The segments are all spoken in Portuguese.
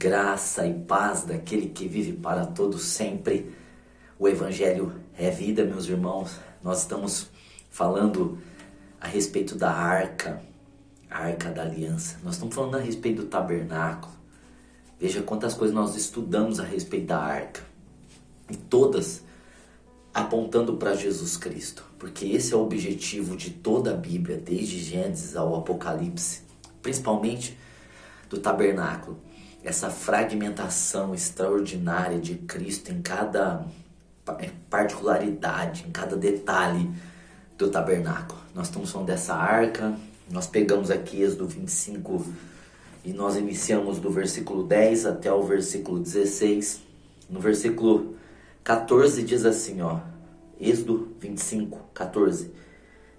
Graça e paz daquele que vive para todo sempre. O Evangelho é vida, meus irmãos. Nós estamos falando a respeito da arca, a arca da aliança. Nós estamos falando a respeito do tabernáculo. Veja quantas coisas nós estudamos a respeito da arca. E todas apontando para Jesus Cristo. Porque esse é o objetivo de toda a Bíblia, desde Gênesis ao Apocalipse. Principalmente do tabernáculo. Essa fragmentação extraordinária de Cristo em cada particularidade, em cada detalhe do tabernáculo. Nós estamos falando dessa arca, nós pegamos aqui Êxodo 25 e nós iniciamos do versículo 10 até o versículo 16. No versículo 14 diz assim, Êxodo 25, 14.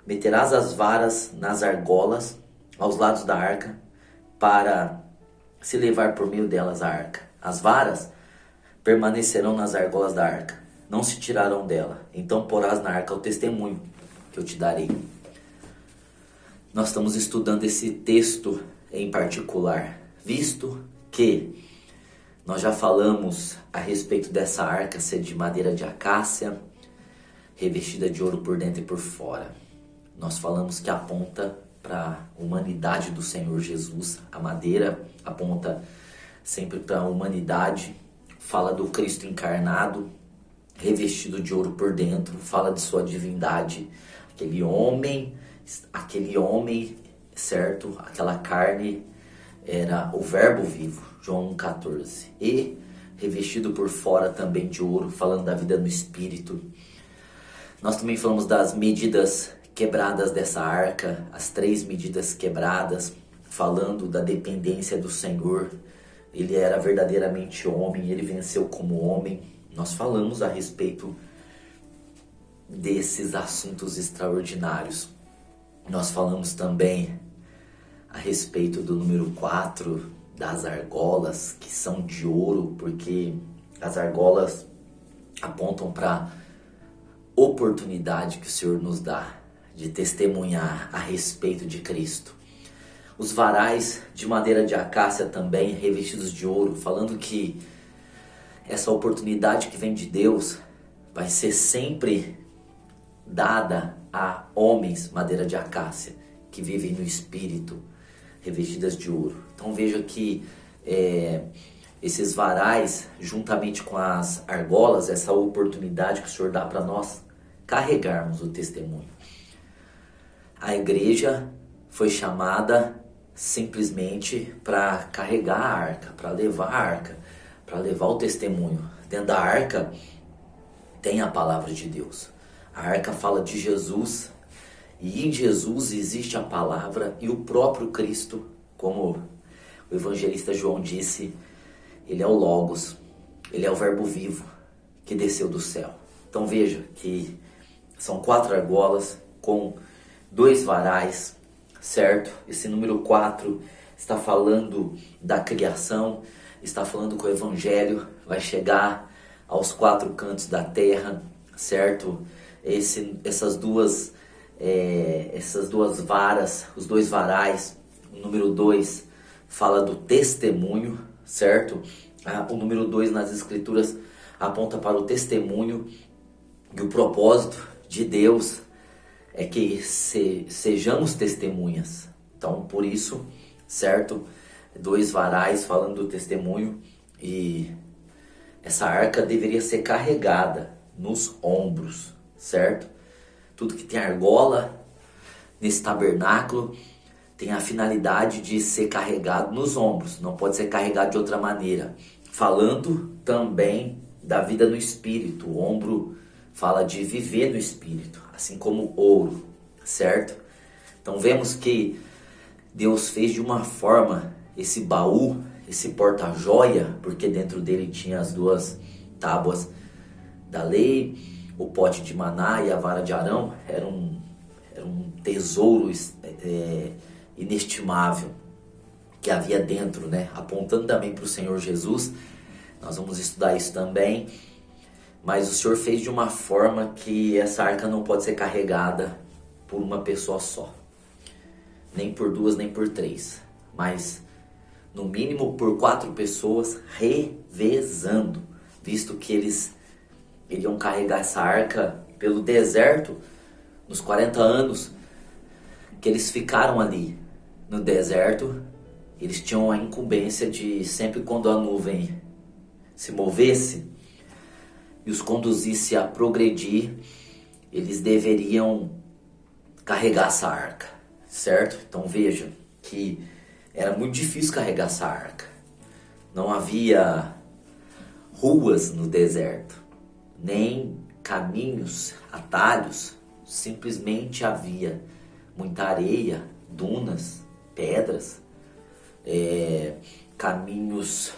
Meterás as varas nas argolas aos lados da arca para se levar por meio delas a arca. As varas permanecerão nas argolas da arca, não se tirarão dela. Então porás na arca o testemunho que eu te darei. Nós estamos estudando esse texto em particular, visto que nós já falamos a respeito dessa arca ser de madeira de acácia, revestida de ouro por dentro e por fora. Nós falamos que aponta para a humanidade do Senhor Jesus. A madeira aponta sempre para a humanidade. Fala do Cristo encarnado, revestido de ouro por dentro. Fala de sua divindade. Aquele homem, certo? Aquela carne era o verbo vivo. João 1,14. E revestido por fora também de ouro, falando da vida no Espírito. Nós também falamos das medidas quebradas dessa arca, as 3 medidas quebradas, falando da dependência do Senhor. Ele era verdadeiramente homem, ele venceu como homem. Nós falamos a respeito desses assuntos extraordinários. Nós falamos também a respeito do número 4, das argolas, que são de ouro, porque as argolas apontam para a oportunidade que o Senhor nos dá de testemunhar a respeito de Cristo. Os varais de madeira de acácia também, revestidos de ouro, falando que essa oportunidade que vem de Deus vai ser sempre dada a homens, madeira de acácia, que vivem no Espírito, revestidas de ouro. Então veja que esses varais, juntamente com as argolas, essa oportunidade que o Senhor dá para nós carregarmos o testemunho. A igreja foi chamada simplesmente para carregar a arca, para levar a arca, para levar o testemunho. Dentro da arca tem a palavra de Deus. A arca fala de Jesus e em Jesus existe a palavra e o próprio Cristo, como o evangelista João disse, ele é o Logos, ele é o verbo vivo que desceu do céu. Então veja que são 4 argolas com 2 varais, certo? Esse número 4 está falando da criação, está falando que o Evangelho vai chegar aos 4 cantos da terra, certo? Essas duas varas, os 2 varais, o número 2 fala do testemunho, certo? O número 2 nas Escrituras aponta para o testemunho e o propósito de Deus é que sejamos testemunhas. Então, por isso, certo? 2 varais falando do testemunho. E essa arca deveria ser carregada nos ombros, certo? Tudo que tem argola nesse tabernáculo tem a finalidade de ser carregado nos ombros. Não pode ser carregado de outra maneira. Falando também da vida no Espírito. O ombro fala de viver no Espírito, assim como ouro, certo? Então vemos que Deus fez de uma forma esse baú, esse porta-joia, porque dentro dele tinha as 2 tábuas da lei, o pote de maná e a vara de Arão. Era um tesouro inestimável que havia dentro, né? Apontando também para o Senhor Jesus. Nós vamos estudar isso também. Mas o Senhor fez de uma forma que essa arca não pode ser carregada por uma pessoa só. Nem por 2, nem por 3. Mas no mínimo por 4 pessoas, revezando, visto que eles iriam carregar essa arca pelo deserto nos 40 anos que eles ficaram ali no deserto. Eles tinham a incumbência de, sempre quando a nuvem se movesse e os conduzisse a progredir, eles deveriam carregar essa arca, certo? Então veja que era muito difícil carregar essa arca. Não havia ruas no deserto, nem caminhos, atalhos. Simplesmente havia muita areia, dunas, pedras, caminhos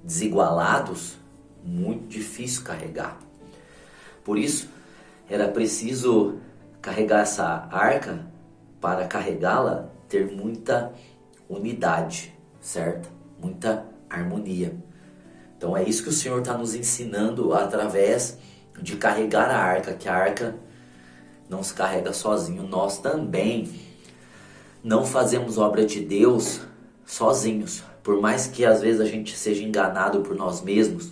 desigualados, muito difícil carregar. Por isso, era preciso carregar essa arca. Para carregá-la, ter muita unidade, certo? Muita harmonia. Então é isso que o Senhor está nos ensinando através de carregar a arca, que a arca não se carrega sozinho. Nós também não fazemos obra de Deus sozinhos. Por mais que às vezes a gente seja enganado por nós mesmos,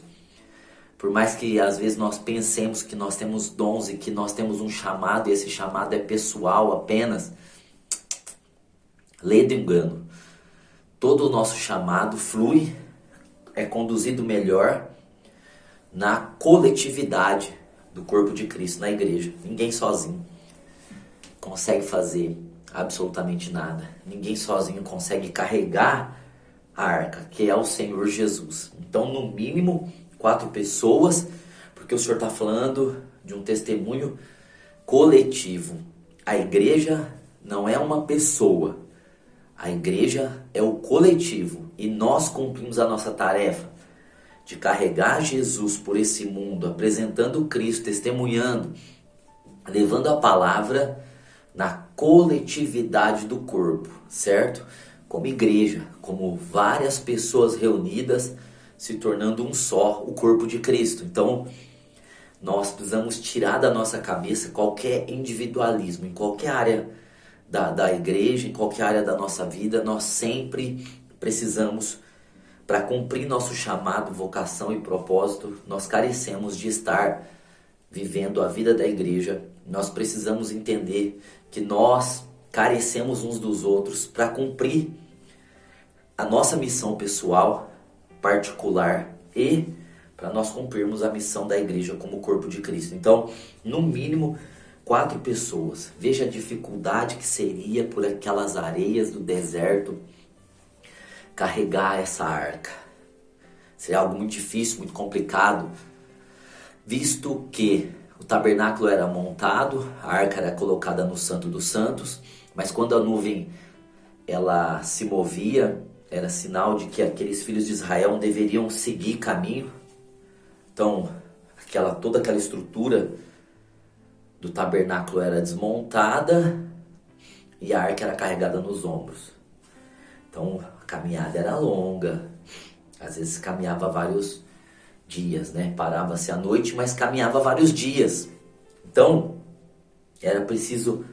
por mais que às vezes nós pensemos que nós temos dons e que nós temos um chamado, e esse chamado é pessoal apenas, lê do engano. Todo o nosso chamado flui, é conduzido melhor na coletividade do corpo de Cristo, na igreja. Ninguém sozinho consegue fazer absolutamente nada. Ninguém sozinho consegue carregar a arca, que é o Senhor Jesus. Então, no mínimo, 4 pessoas, porque o Senhor está falando de um testemunho coletivo. A igreja não é uma pessoa. A igreja é o coletivo. E nós cumprimos a nossa tarefa de carregar Jesus por esse mundo, apresentando Cristo, testemunhando, levando a palavra na coletividade do corpo, certo? Como igreja, como várias pessoas reunidas, se tornando um só, o corpo de Cristo. Então, nós precisamos tirar da nossa cabeça qualquer individualismo, em qualquer área da igreja, em qualquer área da nossa vida. Nós sempre precisamos, para cumprir nosso chamado, vocação e propósito, nós carecemos de estar vivendo a vida da igreja. Nós precisamos entender que nós carecemos uns dos outros para cumprir a nossa missão pessoal, particular, e para nós cumprirmos a missão da igreja como corpo de Cristo. Então, no mínimo 4 pessoas. Veja a dificuldade que seria por aquelas areias do deserto carregar essa arca. Seria algo muito difícil, muito complicado, visto que o tabernáculo era montado, a arca era colocada no Santo dos Santos, mas quando a nuvem ela se movia, era sinal de que aqueles filhos de Israel deveriam seguir caminho. Então, toda aquela estrutura do tabernáculo era desmontada e a arca era carregada nos ombros. Então, a caminhada era longa, às vezes caminhava vários dias, né? Parava-se à noite, mas caminhava vários dias. Então, era preciso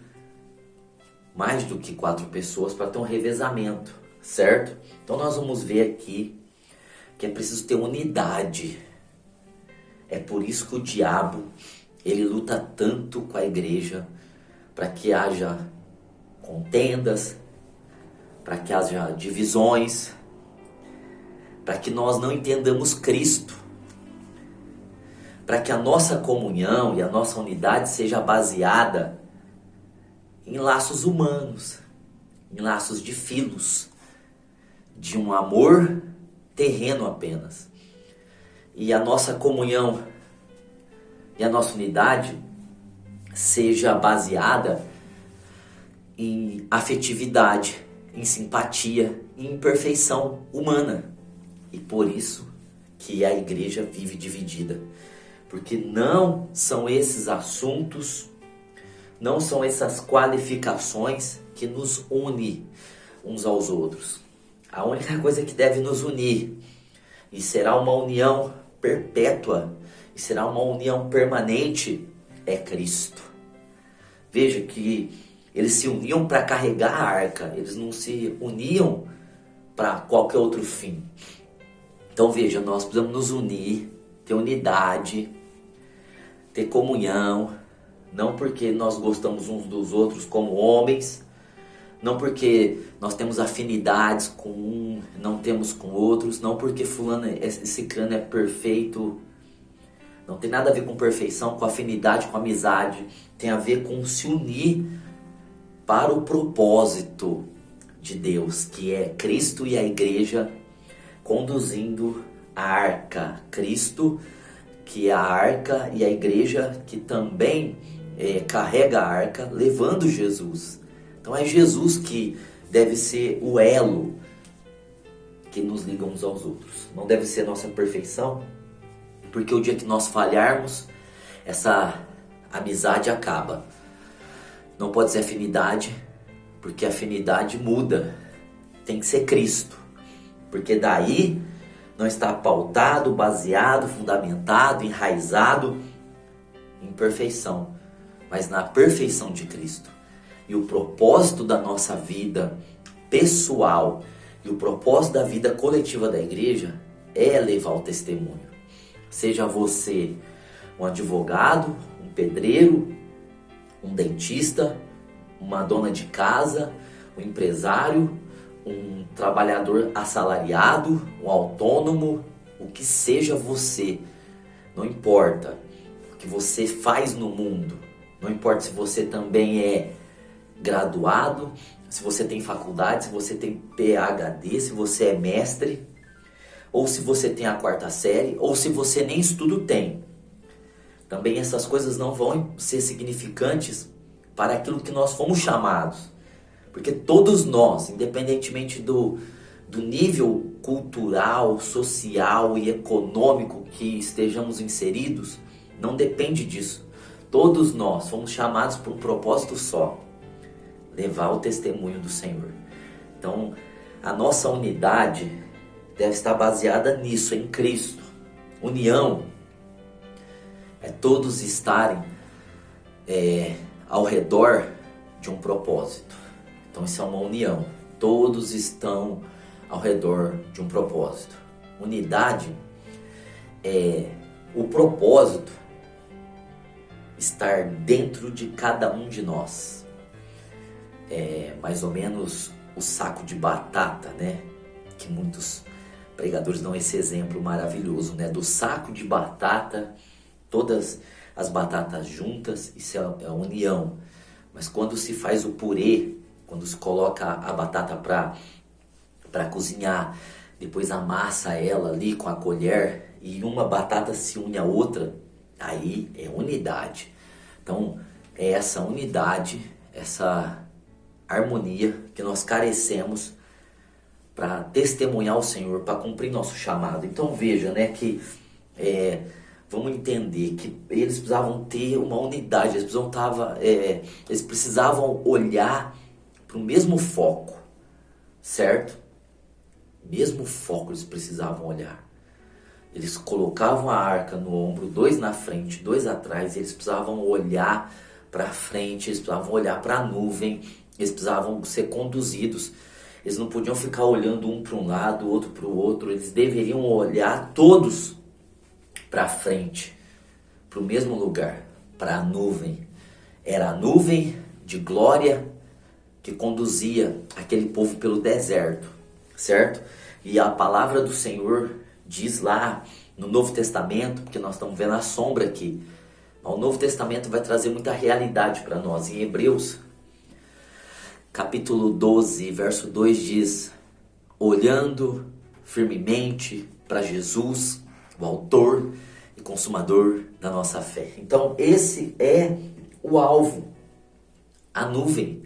mais do que 4 pessoas para ter um revezamento, certo? Então, nós vamos ver aqui que é preciso ter unidade. É por isso que o diabo, ele luta tanto com a igreja, para que haja contendas, para que haja divisões, para que nós não entendamos Cristo, para que a nossa comunhão e a nossa unidade seja baseada em laços humanos, em laços de filos, de um amor terreno apenas. E a nossa comunhão e a nossa unidade seja baseada em afetividade, em simpatia, em perfeição humana. E por isso que a igreja vive dividida. Porque não são esses assuntos, não são essas qualificações que nos unem uns aos outros. A única coisa que deve nos unir, e será uma união perpétua, e será uma união permanente, é Cristo. Veja que eles se uniam para carregar a arca, eles não se uniam para qualquer outro fim. Então veja, nós precisamos nos unir, ter unidade, ter comunhão, não porque nós gostamos uns dos outros como homens, não porque nós temos afinidades com um, não temos com outros, não porque fulano, esse clã é perfeito. Não tem nada a ver com perfeição, com afinidade, com amizade. Tem a ver com se unir para o propósito de Deus, que é Cristo e a igreja conduzindo a arca. Cristo, que é a arca, e a igreja que também carrega a arca, levando Jesus. Então é Jesus que deve ser o elo que nos liga uns aos outros. Não deve ser nossa perfeição, porque o dia que nós falharmos, essa amizade acaba. Não pode ser afinidade, porque a afinidade muda. Tem que ser Cristo, porque daí não está pautado, baseado, fundamentado, enraizado em perfeição, mas na perfeição de Cristo. E o propósito da nossa vida pessoal e o propósito da vida coletiva da igreja é levar o testemunho. Seja você um advogado, um pedreiro, um dentista, uma dona de casa, um empresário, um trabalhador assalariado, um autônomo, o que seja você, não importa o que você faz no mundo, não importa se você também é graduado, se você tem faculdade, se você tem PhD, se você é mestre, ou se você tem a 4ª série, ou se você nem estudo tem. Também essas coisas não vão ser significantes para aquilo que nós fomos chamados. Porque todos nós, independentemente do nível cultural, social e econômico que estejamos inseridos, não depende disso. Todos nós fomos chamados por um propósito só: levar o testemunho do Senhor. Então, a nossa unidade deve estar baseada nisso, em Cristo. União é todos estarem ao redor de um propósito. Então isso é uma união. Todos estão ao redor de um propósito. Unidade é o propósito estar dentro de cada um de nós. É mais ou menos o saco de batata, né? Que muitos pregadores dão esse exemplo maravilhoso, né? Do saco de batata, todas as batatas juntas, isso é a união. Mas quando se faz o purê, quando se coloca a batata para cozinhar, depois amassa ela ali com a colher e uma batata se une à outra, aí é unidade. Então é essa unidade, essa harmonia que nós carecemos para testemunhar o Senhor, para cumprir nosso chamado. Então veja, né, que vamos entender que eles precisavam ter uma unidade, eles precisavam olhar para o mesmo foco, certo? Mesmo foco eles precisavam olhar. Eles colocavam a arca no ombro, 2 na frente, 2 atrás, e eles precisavam olhar para frente, eles precisavam olhar para a nuvem, eles precisavam ser conduzidos. Eles não podiam ficar olhando um para um lado, outro para o outro. Eles deveriam olhar todos para frente, para o mesmo lugar, para a nuvem. Era a nuvem de glória que conduzia aquele povo pelo deserto, certo? E a palavra do Senhor diz lá no Novo Testamento, porque nós estamos vendo a sombra aqui, o Novo Testamento vai trazer muita realidade para nós. Em Hebreus, capítulo 12, verso 2 diz: olhando firmemente para Jesus, o autor e consumador da nossa fé. Então esse é o alvo, a nuvem,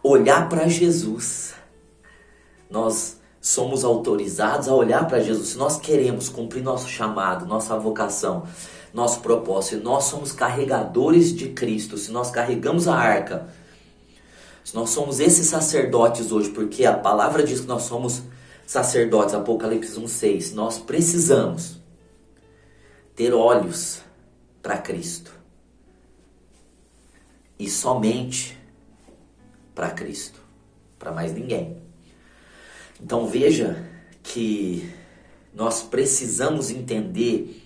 olhar para Jesus. Nós somos autorizados a olhar para Jesus. Se nós queremos cumprir nosso chamado, nossa vocação, nosso propósito, nós somos carregadores de Cristo, se nós carregamos a arca, se nós somos esses sacerdotes hoje, porque a palavra diz que nós somos sacerdotes, Apocalipse 1:6, nós precisamos ter olhos para Cristo. E somente para Cristo, para mais ninguém. Então veja que nós precisamos entender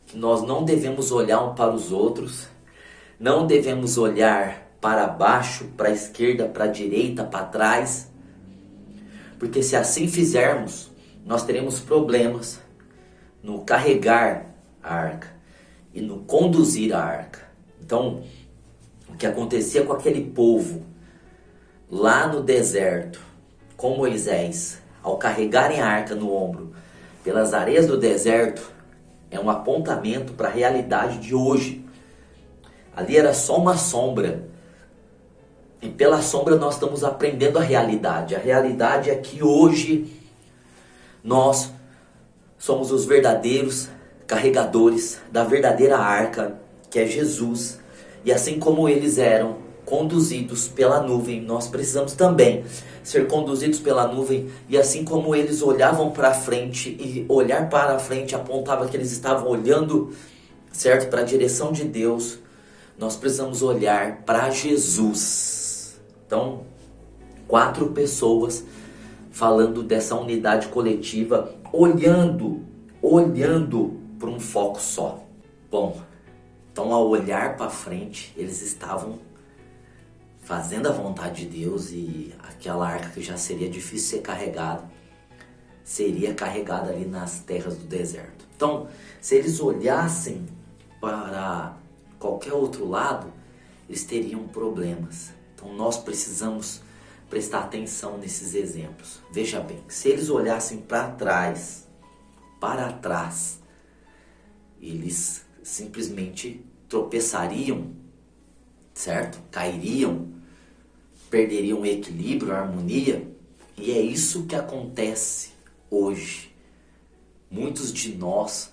que nós não devemos olhar um para os outros, não devemos olhar para baixo, para a esquerda, para a direita, para trás, porque se assim fizermos, nós teremos problemas no carregar a arca e no conduzir a arca. Então, o que acontecia com aquele povo lá no deserto, com Moisés, ao carregarem a arca no ombro pelas areias do deserto, é um apontamento para a realidade de hoje. Ali era só uma sombra, e pela sombra nós estamos aprendendo a realidade. A realidade é que hoje nós somos os verdadeiros carregadores da verdadeira arca, que é Jesus. E assim como eles eram conduzidos pela nuvem, nós precisamos também ser conduzidos pela nuvem. E assim como eles olhavam para frente, e olhar para frente apontava que eles estavam olhando, certo, para a direção de Deus, nós precisamos olhar para Jesus. Então, 4 pessoas falando dessa unidade coletiva, olhando para um foco só. Bom, então ao olhar para frente, eles estavam fazendo a vontade de Deus, e aquela arca que já seria difícil ser carregada, seria carregada ali nas terras do deserto. Então, se eles olhassem para qualquer outro lado, eles teriam problemas. Então nós precisamos prestar atenção nesses exemplos. Veja bem, se eles olhassem para trás, eles simplesmente tropeçariam, certo? Cairiam, perderiam o equilíbrio, a harmonia. E é isso que acontece hoje. Muitos de nós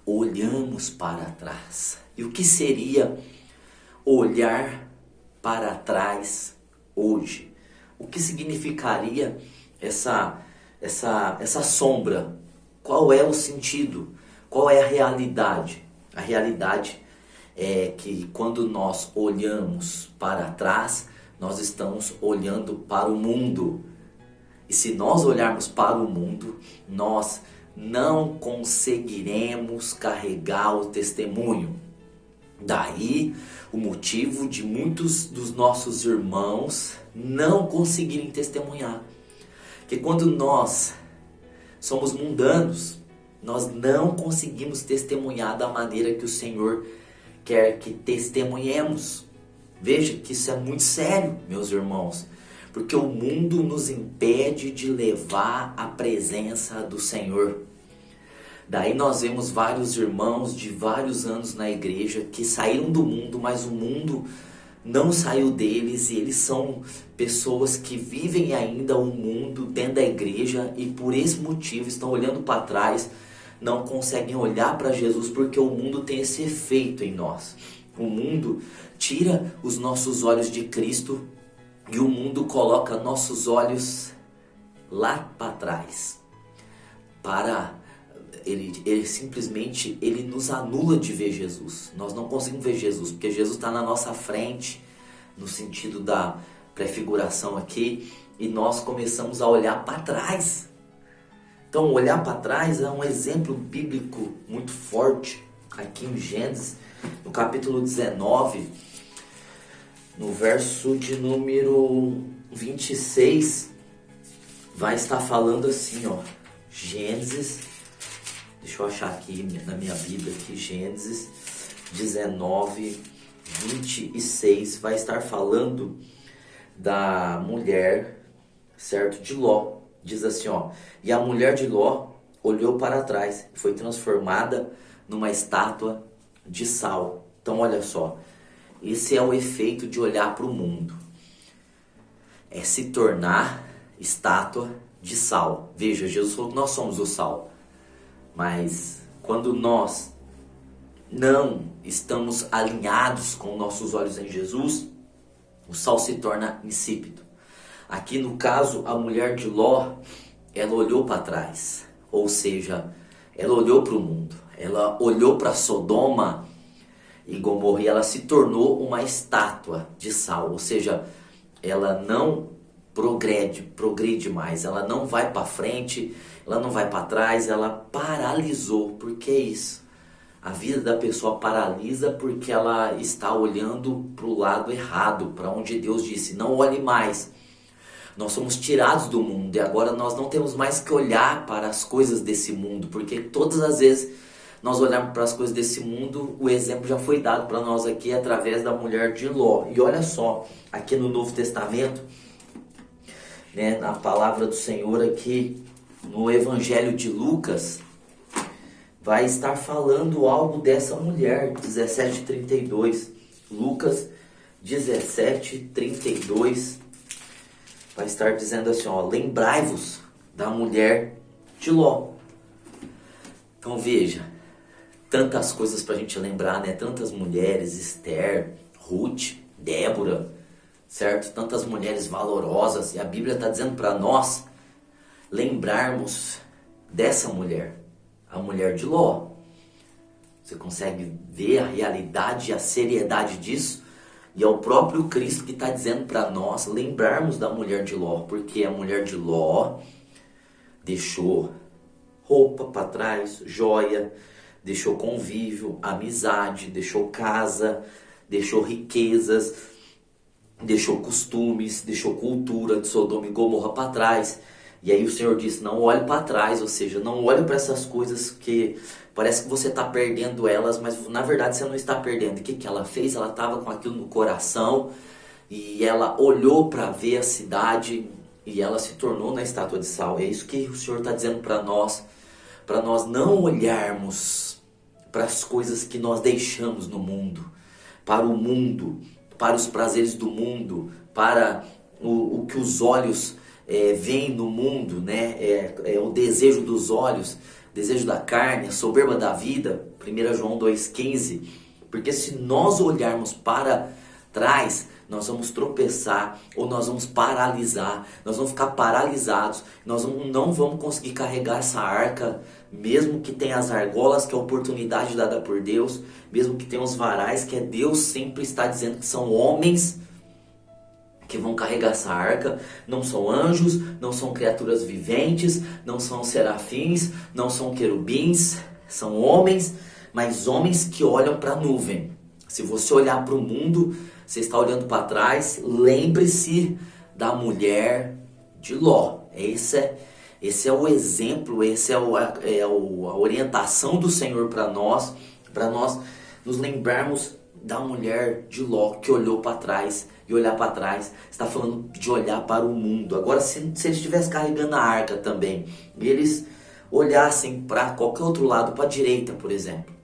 olhamos para trás. E o que seria olhar para trás hoje? O que significaria essa sombra? Qual é o sentido? Qual é a realidade? A realidade é que quando nós olhamos para trás, nós estamos olhando para o mundo. E se nós olharmos para o mundo, nós não conseguiremos carregar o testemunho. Daí o motivo de muitos dos nossos irmãos não conseguirem testemunhar. Que quando nós somos mundanos, nós não conseguimos testemunhar da maneira que o Senhor quer que testemunhemos. Veja que isso é muito sério, meus irmãos, porque o mundo nos impede de levar a presença do Senhor. Daí nós vemos vários irmãos de vários anos na igreja que saíram do mundo, mas o mundo não saiu deles, e eles são pessoas que vivem ainda o mundo dentro da igreja, e por esse motivo estão olhando para trás, não conseguem olhar para Jesus, porque o mundo tem esse efeito em nós. O mundo tira os nossos olhos de Cristo, e o mundo coloca nossos olhos lá para trás. Ele simplesmente nos anula de ver Jesus. Nós não conseguimos ver Jesus, porque Jesus está na nossa frente, no sentido da prefiguração aqui, e nós começamos a olhar para trás. Então, olhar para trás é um exemplo bíblico muito forte. Aqui em Gênesis, no capítulo 19, no verso de número 26, vai estar falando assim, ó. Gênesis, deixa eu achar aqui na minha Bíblia, aqui, Gênesis 19, 26, vai estar falando da mulher, certo, de Ló. Diz assim, ó: e a mulher de Ló olhou para trás e foi transformada numa estátua de sal. Então olha só, esse é o efeito de olhar para o mundo, é se tornar estátua de sal. Veja, Jesus falou que nós somos o sal, mas quando nós não estamos alinhados com nossos olhos em Jesus, o sal se torna insípido. Aqui no caso, a mulher de Ló, ela olhou para trás, ou seja, ela olhou para o mundo, ela olhou para Sodoma e Gomorra, e ela se tornou uma estátua de sal, ou seja, ela não progride mais, ela não vai para frente, ela não vai para trás, ela paralisou. Por que isso? A vida da pessoa paralisa porque ela está olhando para o lado errado, para onde Deus disse, não olhe mais. Nós somos tirados do mundo e agora nós não temos mais que olhar para as coisas desse mundo, porque todas as vezes nós olharmos para as coisas desse mundo, o exemplo já foi dado para nós aqui através da mulher de Ló. E olha só, aqui no Novo Testamento, né, na palavra do Senhor aqui, no Evangelho de Lucas, vai estar falando algo dessa mulher, 17:32. Lucas 17:32 vai estar dizendo assim, ó, lembrai-vos da mulher de Ló. Então veja, tantas coisas pra gente lembrar, né? Tantas mulheres, Esther, Ruth, Débora, certo? Tantas mulheres valorosas, e a Bíblia está dizendo para nós lembrarmos dessa mulher, a mulher de Ló. Você consegue ver a realidade e a seriedade disso? E é o próprio Cristo que está dizendo para nós lembrarmos da mulher de Ló, porque a mulher de Ló deixou roupa para trás, joia, deixou convívio, amizade, deixou casa, deixou riquezas, deixou costumes, deixou cultura de Sodoma e Gomorra para trás. E aí o Senhor disse, não olhe para trás, ou seja, não olhe para essas coisas que parece que você está perdendo elas, mas na verdade você não está perdendo. O que ela fez? Ela estava com aquilo no coração e ela olhou para ver a cidade e ela se tornou na estátua de sal. É isso que o Senhor está dizendo para nós não olharmos para as coisas que nós deixamos no mundo, para o mundo, para os prazeres do mundo, para o que os olhos veem no mundo, né? É o desejo dos olhos, desejo da carne, a soberba da vida, 1 João 2,15. Porque se nós olharmos para trás, nós vamos tropeçar ou nós vamos paralisar, nós vamos ficar paralisados, nós não vamos conseguir carregar essa arca, mesmo que tenha as argolas, que é a oportunidade dada por Deus, mesmo que tenha os varais, que é Deus sempre está dizendo que são homens que vão carregar essa arca, não são anjos, não são criaturas viventes, não são serafins, não são querubins, são homens, mas homens que olham para a nuvem. Se você olhar para o mundo, você está olhando para trás, lembre-se da mulher de Ló. Esse é o exemplo, esse é a orientação do Senhor para nós nos lembrarmos da mulher de Ló que olhou para trás. E olhar para trás, está falando de olhar para o mundo. Agora, se eles estivessem carregando a arca também, e eles olhassem para qualquer outro lado, para a direita, por exemplo,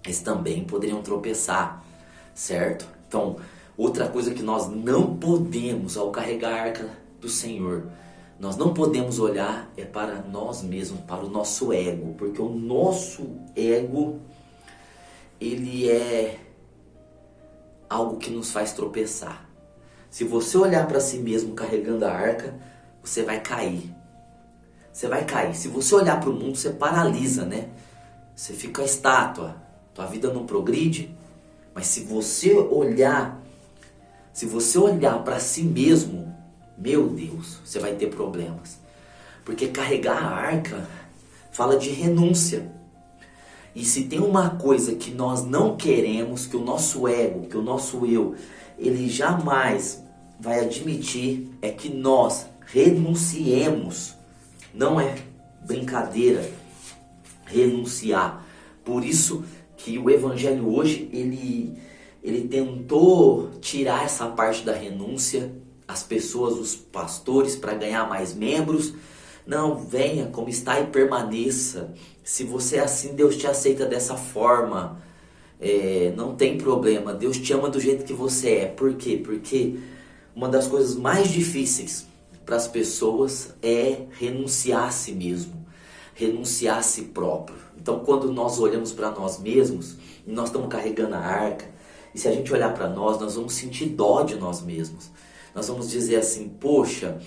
eles também poderiam tropeçar, certo? Então, outra coisa que nós não podemos, ao carregar a arca do Senhor, nós não podemos olhar para nós mesmos, para o nosso ego, porque o nosso ego, ele é algo que nos faz tropeçar. Se você olhar para si mesmo carregando a arca, você vai cair. Você vai cair. Se você olhar para o mundo, você paralisa, né? Você fica estátua. Tua vida não progride. Mas se você olhar para si mesmo, meu Deus, você vai ter problemas. Porque carregar a arca fala de renúncia. E se tem uma coisa que nós não queremos, que o nosso ego, que o nosso eu, ele jamais vai admitir, é que nós renunciemos. Não é brincadeira renunciar. Por isso que o Evangelho hoje, ele tentou tirar essa parte da renúncia, as pessoas, os pastores, para ganhar mais membros. Não, venha como está e permaneça. Se você é assim, Deus te aceita dessa forma. Não tem problema. Deus te ama do jeito que você é. Por quê? Porque uma das coisas mais difíceis para as pessoas é renunciar a si mesmo. Renunciar a si próprio. Então, quando nós olhamos para nós mesmos, e nós estamos carregando a arca, e se a gente olhar para nós vamos sentir dó de nós mesmos. Nós vamos dizer assim, poxa,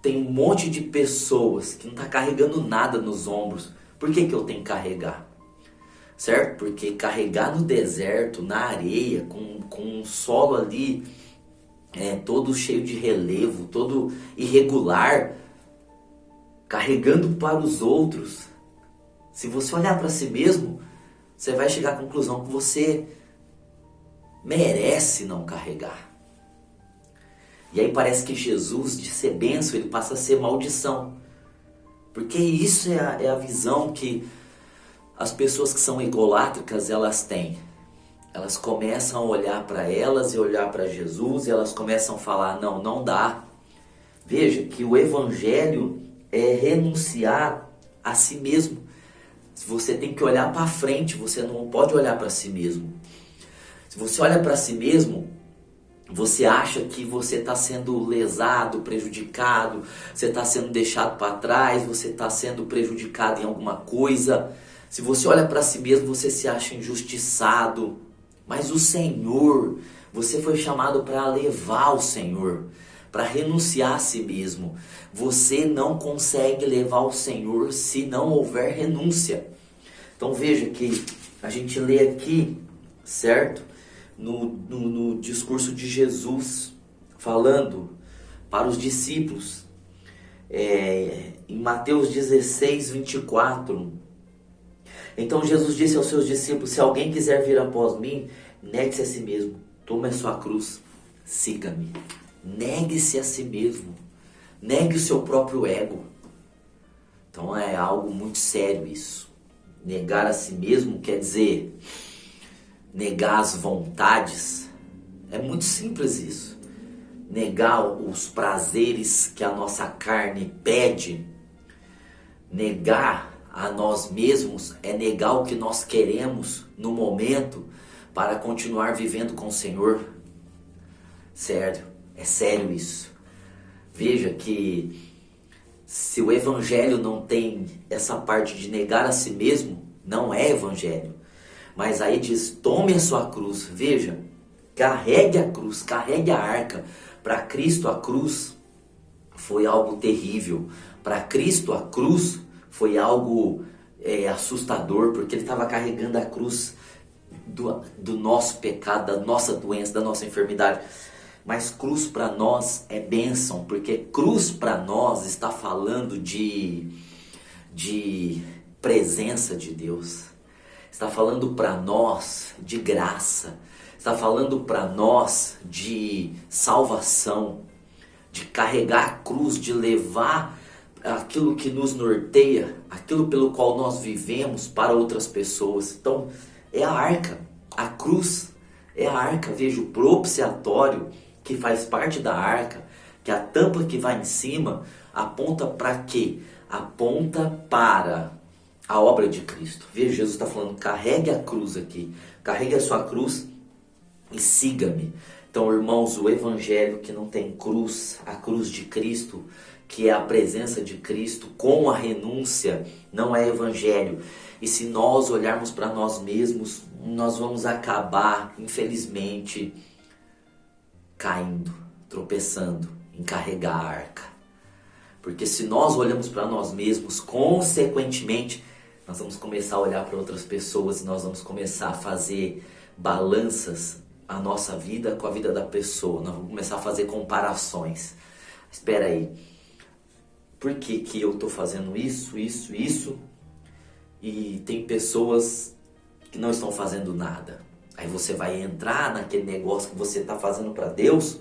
tem um monte de pessoas que não está carregando nada nos ombros. Por que eu tenho que carregar? Certo? Porque carregar no deserto, na areia, com um solo ali todo cheio de relevo, todo irregular, carregando para os outros. Se você olhar para si mesmo, você vai chegar à conclusão que você merece não carregar. E aí parece que Jesus, de ser bênção, ele passa a ser maldição. Porque isso é a visão que as pessoas que são egolátricas, elas têm. Elas começam a olhar para elas e olhar para Jesus e elas começam a falar, não, não dá. Veja que o evangelho é renunciar a si mesmo. Você tem que olhar para frente, você não pode olhar para si mesmo. Se você olha para si mesmo, você acha que você está sendo lesado, prejudicado, você está sendo deixado para trás, você está sendo prejudicado em alguma coisa. Se você olha para si mesmo, você se acha injustiçado. Mas o Senhor, você foi chamado para levar o Senhor, para renunciar a si mesmo. Você não consegue levar o Senhor se não houver renúncia. Então veja que a gente lê aqui, certo? No discurso de Jesus, falando para os discípulos, em Mateus 16, 24. Então Jesus disse aos seus discípulos, se alguém quiser vir após mim, negue-se a si mesmo, tome a sua cruz, siga-me. Negue-se a si mesmo, negue o seu próprio ego. Então é algo muito sério isso. Negar a si mesmo quer dizer negar as vontades. É muito simples isso. Negar os prazeres que a nossa carne pede. Negar a nós mesmos é negar o que nós queremos no momento para continuar vivendo com o Senhor. Sério, é sério isso. Veja que se o evangelho não tem essa parte de negar a si mesmo, não é evangelho. Mas aí diz, tome a sua cruz. Veja, carregue a cruz, carregue a arca. Para Cristo a cruz foi algo terrível. Para Cristo a cruz foi algo assustador, porque ele estava carregando a cruz do nosso pecado, da nossa doença, da nossa enfermidade. Mas cruz para nós é bênção, porque cruz para nós está falando de presença de Deus. Está falando para nós de graça. Está falando para nós de salvação, de carregar a cruz, de levar aquilo que nos norteia, aquilo pelo qual nós vivemos para outras pessoas. Então, é a arca, a cruz é a arca. Veja, o propiciatório que faz parte da arca, que a tampa que vai em cima, aponta para quê? Aponta para a obra de Cristo. Veja, Jesus está falando, carregue a cruz aqui, carregue a sua cruz e siga-me. Então, irmãos, o evangelho que não tem cruz, a cruz de Cristo, que é a presença de Cristo com a renúncia, não é evangelho. E se nós olharmos para nós mesmos, nós vamos acabar, infelizmente, caindo, tropeçando em carregar a arca. Porque se nós olhamos para nós mesmos, consequentemente, nós vamos começar a olhar para outras pessoas e nós vamos começar a fazer balanças a nossa vida com a vida da pessoa. Nós vamos começar a fazer comparações. Espera aí, por que que eu estou fazendo isso e tem pessoas que não estão fazendo nada? Aí você vai entrar naquele negócio que você está fazendo para Deus,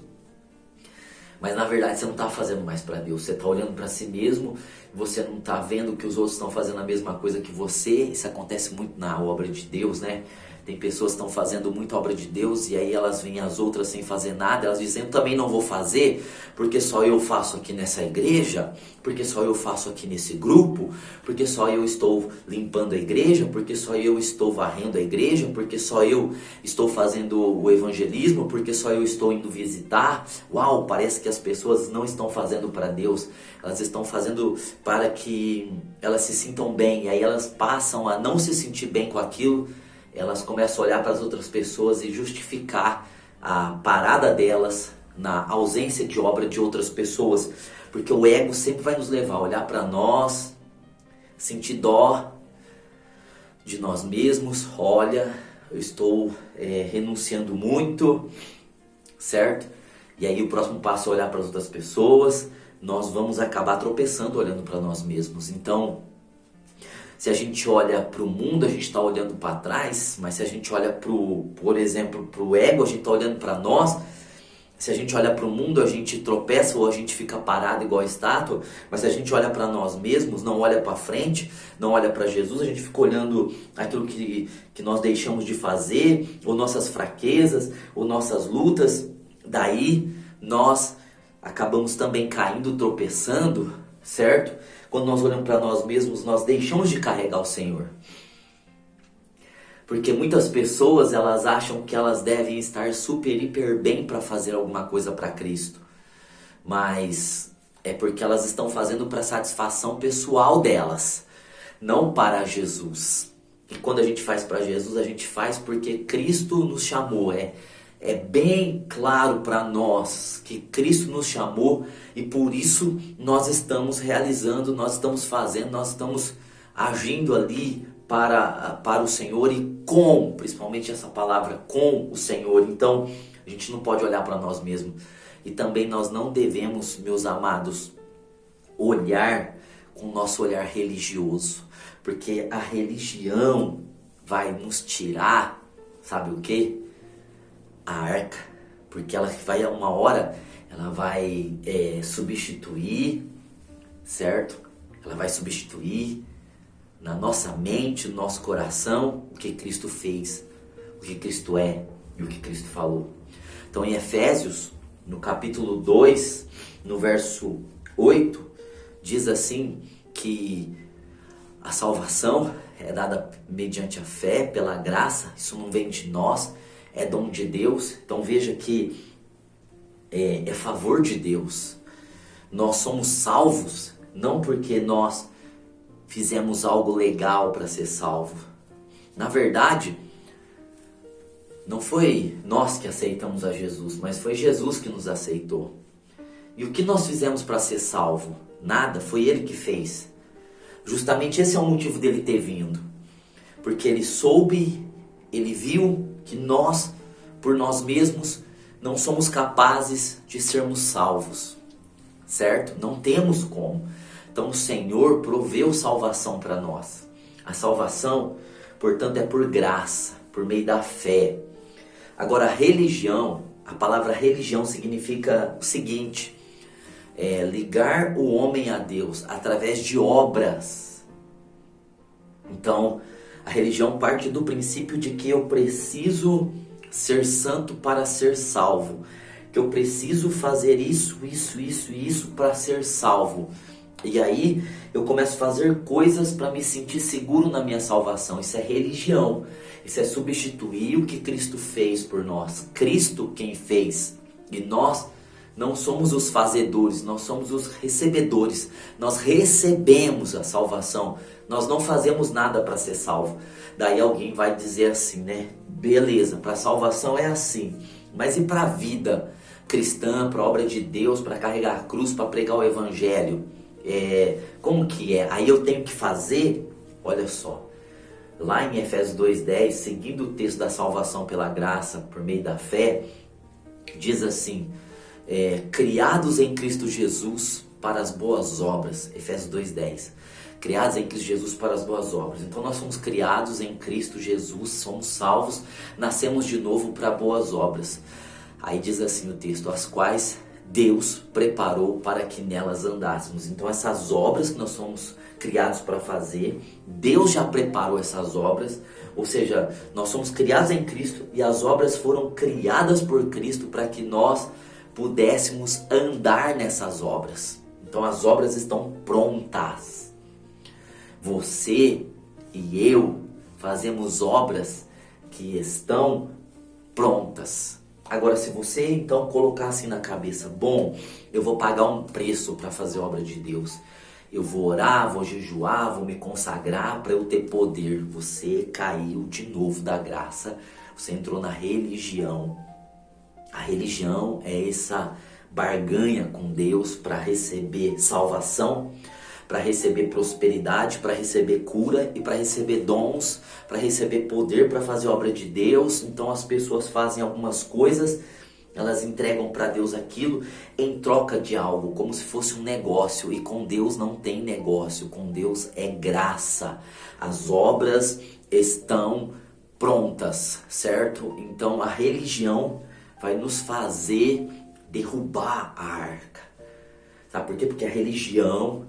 mas na verdade você não está fazendo mais para Deus. Você está olhando para si mesmo, você não está vendo que os outros estão fazendo a mesma coisa que você. Isso acontece muito na obra de Deus, né? Tem pessoas que estão fazendo muita obra de Deus e aí elas veem as outras sem fazer nada. Elas dizem, eu também não vou fazer porque só eu faço aqui nessa igreja, porque só eu faço aqui nesse grupo, porque só eu estou limpando a igreja, porque só eu estou varrendo a igreja, porque só eu estou fazendo o evangelismo, porque só eu estou indo visitar. Uau, parece que as pessoas não estão fazendo para Deus, elas estão fazendo para que elas se sintam bem. E aí elas passam a não se sentir bem com aquilo. Elas começam a olhar para as outras pessoas e justificar a parada delas na ausência de obra de outras pessoas. Porque o ego sempre vai nos levar a olhar para nós, sentir dó de nós mesmos. Olha, eu estou renunciando muito, certo? E aí o próximo passo é olhar para as outras pessoas. Nós vamos acabar tropeçando olhando para nós mesmos. Então, se a gente olha para o mundo, a gente está olhando para trás. Mas se a gente olha, por exemplo, para o ego, a gente está olhando para nós. Se a gente olha para o mundo, a gente tropeça ou a gente fica parado igual a estátua. Mas se a gente olha para nós mesmos, não olha para frente, não olha para Jesus, a gente fica olhando aquilo que nós deixamos de fazer, ou nossas fraquezas, ou nossas lutas. Daí nós acabamos também caindo, tropeçando, certo? Quando nós olhamos para nós mesmos, nós deixamos de carregar o Senhor. Porque muitas pessoas, elas acham que elas devem estar super, hiper bem para fazer alguma coisa para Cristo. Mas é porque elas estão fazendo para satisfação pessoal delas, não para Jesus. E quando a gente faz para Jesus, a gente faz porque Cristo nos chamou. É bem claro para nós que Cristo nos chamou e por isso nós estamos realizando, nós estamos fazendo, nós estamos agindo ali para o Senhor e principalmente essa palavra, com o Senhor. Então, a gente não pode olhar para nós mesmos. E também nós não devemos, meus amados, olhar com o nosso olhar religioso. Porque a religião vai nos tirar, sabe o quê? A arca. Porque ela vai, uma hora, ela vai substituir, certo? Ela vai substituir na nossa mente, no nosso coração, o que Cristo fez, o que Cristo é e o que Cristo falou. Então em Efésios, no capítulo 2, no verso 8, diz assim que a salvação é dada mediante a fé, pela graça, isso não vem de nós, é dom de Deus. Então veja que é favor de Deus. Nós somos salvos, não porque nós fizemos algo legal para ser salvo. Na verdade, não foi nós que aceitamos a Jesus, mas foi Jesus que nos aceitou. E o que nós fizemos para ser salvo? Nada, foi Ele que fez. Justamente esse é o motivo dele ter vindo. Porque Ele soube, Ele viu que nós, por nós mesmos, não somos capazes de sermos salvos. Certo? Não temos como. Então o Senhor proveu salvação para nós. A salvação, portanto, é por graça, por meio da fé. Agora, religião, a palavra religião significa o seguinte: ligar o homem a Deus através de obras. Então, a religião parte do princípio de que eu preciso ser santo para ser salvo. Que eu preciso fazer isso para ser salvo. E aí eu começo a fazer coisas para me sentir seguro na minha salvação. Isso é religião. Isso é substituir o que Cristo fez por nós. Cristo quem fez. E nós não somos os fazedores, nós somos os recebedores. Nós recebemos a salvação. Nós não fazemos nada para ser salvo. Daí alguém vai dizer assim, né? Beleza, para a salvação é assim. Mas e para a vida cristã, para a obra de Deus, para carregar a cruz, para pregar o evangelho? Como que é? Aí eu tenho que fazer, olha só, lá em Efésios 2:10, seguindo o texto da salvação pela graça, por meio da fé, diz assim, criados em Cristo Jesus para as boas obras, Efésios 2:10, criados em Cristo Jesus para as boas obras. Então nós somos criados em Cristo Jesus, somos salvos, nascemos de novo para boas obras. Aí diz assim o texto, as quais Deus preparou para que nelas andássemos. Então essas obras que nós somos criados para fazer, Deus já preparou essas obras. Ou seja, nós somos criados em Cristo e as obras foram criadas por Cristo para que nós pudéssemos andar nessas obras. Então as obras estão prontas. Você e eu fazemos obras que estão prontas. Agora, se você então colocar assim na cabeça, bom, eu vou pagar um preço para fazer a obra de Deus. Eu vou orar, vou jejuar, vou me consagrar para eu ter poder. Você caiu de novo da graça, você entrou na religião. A religião é essa barganha com Deus para receber salvação, para receber prosperidade, para receber cura e para receber dons, para receber poder para fazer a obra de Deus. Então as pessoas fazem algumas coisas Elas entregam para Deus aquilo em troca de algo, como se fosse um negócio. E com Deus não tem negócio, com Deus é graça. As obras estão prontas, certo? Então a religião vai nos fazer derrubar a arca. Sabe por quê? Porque a religião,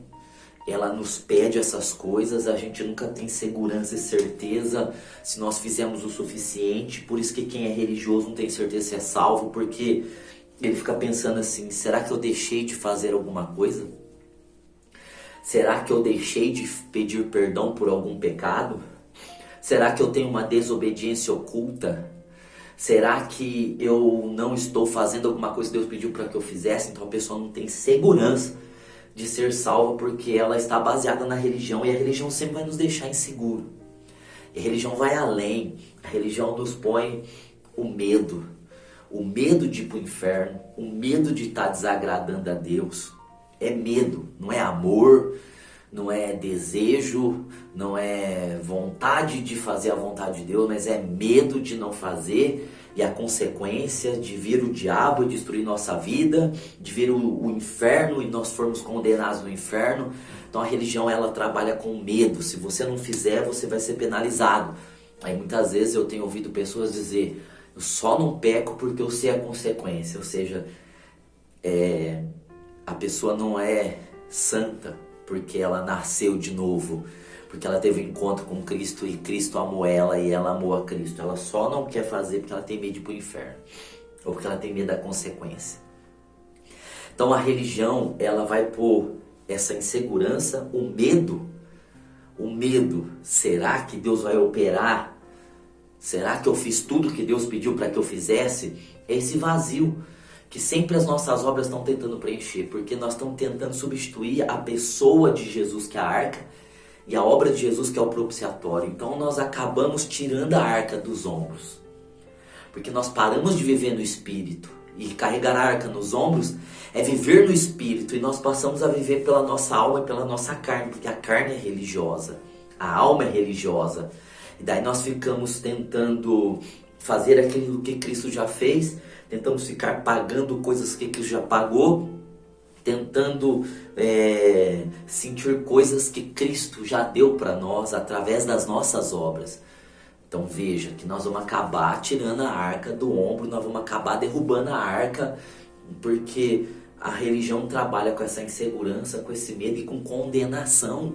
ela nos pede essas coisas, a gente nunca tem segurança e certeza se nós fizemos o suficiente. Por isso que quem é religioso não tem certeza se é salvo, porque ele fica pensando assim: será que eu deixei de fazer alguma coisa? Será que eu deixei de pedir perdão por algum pecado? Será que eu tenho uma desobediência oculta? Será que eu não estou fazendo alguma coisa que Deus pediu para que eu fizesse? Então a pessoa não tem segurança de ser salva porque ela está baseada na religião, e a religião sempre vai nos deixar inseguro. E a religião vai além. A religião nos põe o medo de ir para o inferno, o medo de estar desagradando a Deus. É medo, não é amor, não é desejo, não é vontade de fazer a vontade de Deus, mas é medo de não fazer, e a consequência de vir o diabo e destruir nossa vida, de vir o inferno e nós formos condenados no inferno. Então a religião, ela trabalha com medo. Se você não fizer, você vai ser penalizado. Aí muitas vezes eu tenho ouvido pessoas dizer: eu só não peco porque eu sei a consequência. Ou seja, a pessoa não é santa porque ela nasceu de novo, porque ela teve um encontro com Cristo e Cristo amou ela e ela amou a Cristo. Ela só não quer fazer porque ela tem medo de ir para o inferno, ou porque ela tem medo da consequência. Então a religião, ela vai pôr essa insegurança, o medo. Será que Deus vai operar? Será que eu fiz tudo que Deus pediu para que eu fizesse? É esse vazio que sempre as nossas obras estão tentando preencher, porque nós estamos tentando substituir a pessoa de Jesus, que é a arca, e a obra de Jesus, que é o propiciatório. Então nós acabamos tirando a arca dos ombros, porque nós paramos de viver no Espírito. E carregar a arca nos ombros é viver no Espírito, e nós passamos a viver pela nossa alma e pela nossa carne, porque a carne é religiosa, a alma é religiosa. E daí nós ficamos tentando fazer aquilo que Cristo já fez, tentamos ficar pagando coisas que Cristo já pagou, tentando sentir coisas que Cristo já deu para nós através das nossas obras. Então veja que nós vamos acabar tirando a arca do ombro, nós vamos acabar derrubando a arca, porque a religião trabalha com essa insegurança, com esse medo e com condenação.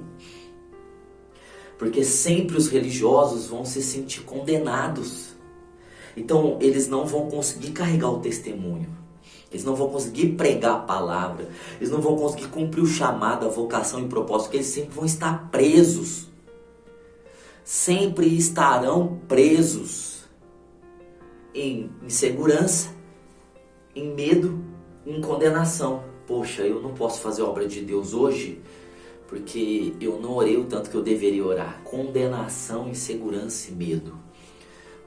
Porque sempre os religiosos vão se sentir condenados. Então eles não vão conseguir carregar o testemunho. Eles não vão conseguir pregar a palavra. Eles não vão conseguir cumprir o chamado, a vocação e o propósito, porque eles sempre vão estar presos. Sempre estarão presos em insegurança, em medo, em condenação. Poxa, eu não posso fazer a obra de Deus hoje porque eu não orei o tanto que eu deveria orar. Condenação, insegurança e medo.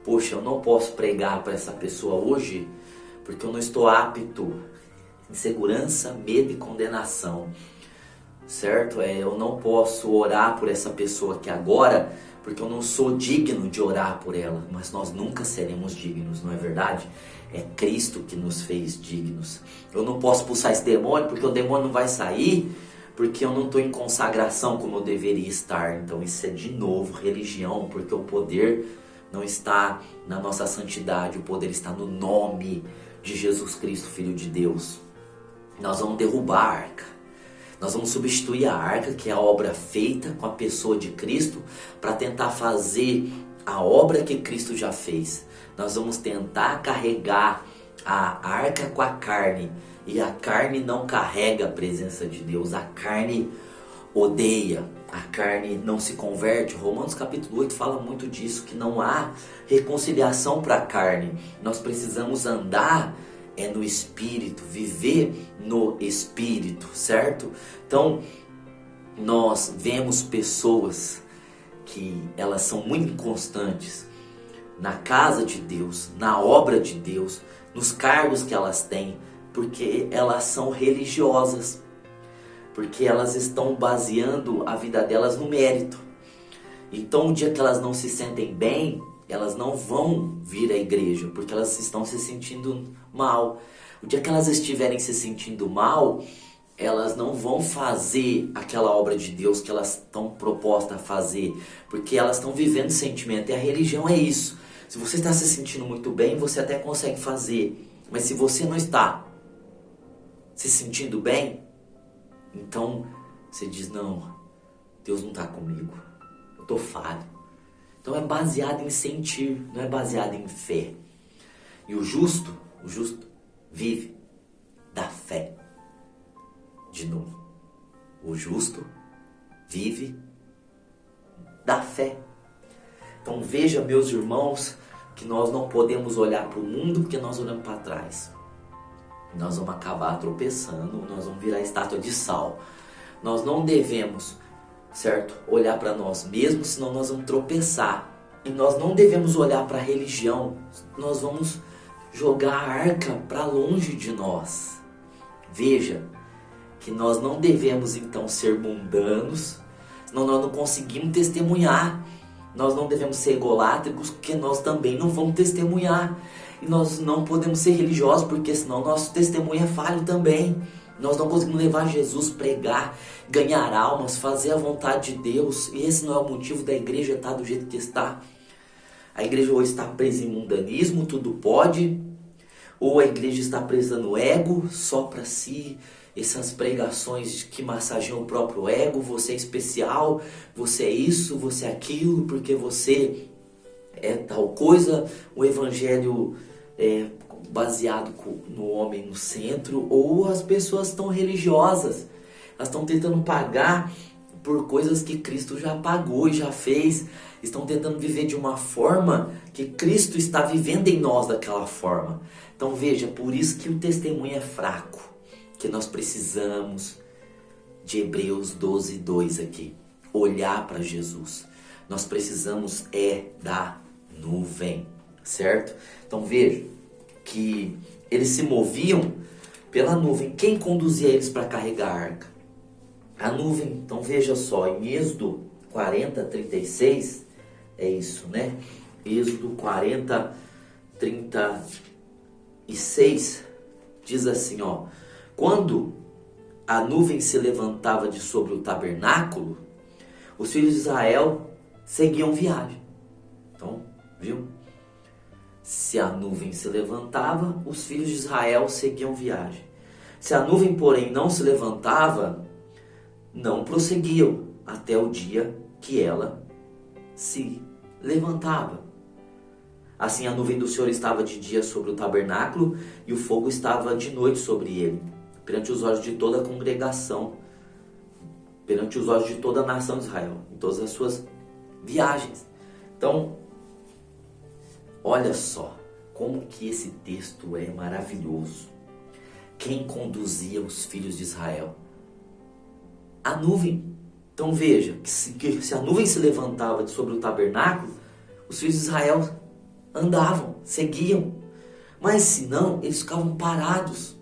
Poxa, eu não posso pregar para essa pessoa hoje porque eu não estou apto. Insegurança, medo e condenação. Certo? Eu não posso orar por essa pessoa aqui agora porque eu não sou digno de orar por ela. Mas nós nunca seremos dignos, não é verdade? É Cristo que nos fez dignos. Eu não posso expulsar esse demônio porque o demônio não vai sair, porque eu não estou em consagração como eu deveria estar. Então isso é de novo religião, porque o poder não está na nossa santidade, o poder está no nome de Jesus Cristo, Filho de Deus. Nós vamos derrubar a arca. Nós vamos substituir a arca, que é a obra feita com a pessoa de Cristo, para tentar fazer a obra que Cristo já fez. Nós vamos tentar carregar a arca com a carne, e a carne não carrega a presença de Deus. A carne odeia, a carne não se converte. Romanos capítulo 8 fala muito disso, que não há reconciliação para a carne. Nós precisamos andar no Espírito, viver no Espírito, certo? Então, nós vemos pessoas que elas são muito inconstantes na casa de Deus, na obra de Deus, nos cargos que elas têm, porque elas são religiosas, porque elas estão baseando a vida delas no mérito. Então, o dia que elas não se sentem bem, elas não vão vir à igreja, porque elas estão se sentindo mal. O dia que elas estiverem se sentindo mal, elas não vão fazer aquela obra de Deus que elas estão propostas a fazer, porque elas estão vivendo sentimento, e a religião é isso. Se você está se sentindo muito bem, você até consegue fazer, mas se você não está se sentindo bem, então você diz, não, Deus não está comigo, eu estou falho. Então é baseado em sentir, não é baseado em fé. E o justo vive da fé. De novo, o justo vive da fé. Então veja, meus irmãos, que nós não podemos olhar para o mundo porque nós olhamos para trás. Nós vamos acabar tropeçando, nós vamos virar estátua de sal. Nós não devemos, certo, olhar para nós mesmos, senão nós vamos tropeçar. E nós não devemos olhar para a religião, nós vamos jogar a arca para longe de nós. Veja que nós não devemos então ser mundanos, senão nós não conseguimos testemunhar. Nós não devemos ser egolátricos, porque nós também não vamos testemunhar. E nós não podemos ser religiosos, porque senão nosso testemunho é falho também. Nós não conseguimos levar Jesus, pregar, ganhar almas, fazer a vontade de Deus. E esse não é o motivo da igreja estar do jeito que está. A igreja ou está presa em mundanismo, tudo pode, ou a igreja está presa no ego, só para si. Essas pregações que massageiam o próprio ego, você é especial, você é isso, você é aquilo, porque você é tal coisa. O evangelho é baseado no homem no centro, ou as pessoas estão religiosas, elas estão tentando pagar por coisas que Cristo já pagou e já fez, estão tentando viver de uma forma que Cristo está vivendo em nós daquela forma. Então veja, por isso que o testemunho é fraco, que nós precisamos de Hebreus 12:2 aqui, olhar para Jesus. Nós precisamos da nuvem, certo? Então veja que eles se moviam pela nuvem. Quem conduzia eles para carregar a arca? A nuvem. Então veja só, em Êxodo 40:36, é isso, né? Êxodo 40:36 diz assim, ó: quando a nuvem se levantava de sobre o tabernáculo, os filhos de Israel seguiam viagem. Então, viu? Se a nuvem se levantava, os filhos de Israel seguiam viagem. Se a nuvem, porém, não se levantava, não prosseguiam até o dia que ela se levantava. Assim a nuvem do Senhor estava de dia sobre o tabernáculo e o fogo estava de noite sobre ele, perante os olhos de toda a congregação, perante os olhos de toda a nação de Israel, em todas as suas viagens. Então, olha só como que esse texto é maravilhoso. Quem conduzia os filhos de Israel? A nuvem. Então veja, que se a nuvem se levantava de sobre o tabernáculo, os filhos de Israel andavam, seguiam. Mas se não, eles ficavam parados.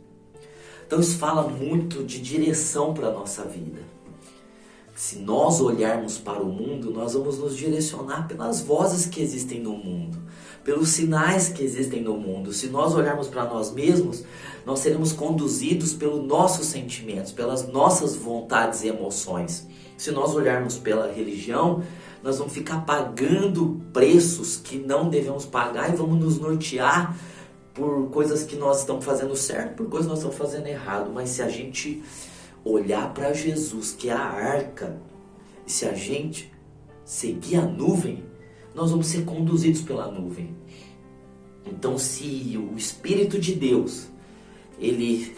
Então isso fala muito de direção para a nossa vida. Se nós olharmos para o mundo, nós vamos nos direcionar pelas vozes que existem no mundo, pelos sinais que existem no mundo. Se nós olharmos para nós mesmos, nós seremos conduzidos pelos nossos sentimentos, pelas nossas vontades e emoções. Se nós olharmos pela religião, nós vamos ficar pagando preços que não devemos pagar e vamos nos nortear por coisas que nós estamos fazendo certo, por coisas que nós estamos fazendo errado. Mas se a gente olhar para Jesus, que é a arca, e se a gente seguir a nuvem, nós vamos ser conduzidos pela nuvem. Então, se o Espírito de Deus, ele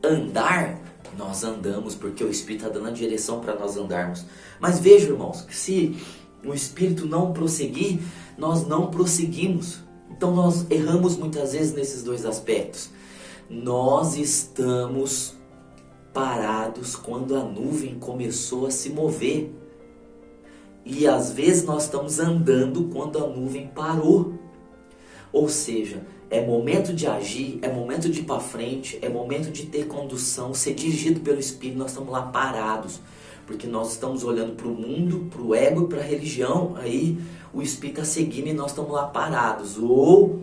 andar, nós andamos, porque o Espírito está dando a direção para nós andarmos. Mas veja, irmãos, que se o Espírito não prosseguir, nós não prosseguimos. Então nós erramos muitas vezes nesses dois aspectos. Nós estamos parados quando a nuvem começou a se mover. E às vezes nós estamos andando quando a nuvem parou. Ou seja, é momento de agir, é momento de ir para frente, é momento de ter condução, ser dirigido pelo Espírito. Nós estamos lá parados, porque nós estamos olhando para o mundo, para o ego e para a religião. Aí o Espírito está seguindo e nós estamos lá parados. Ou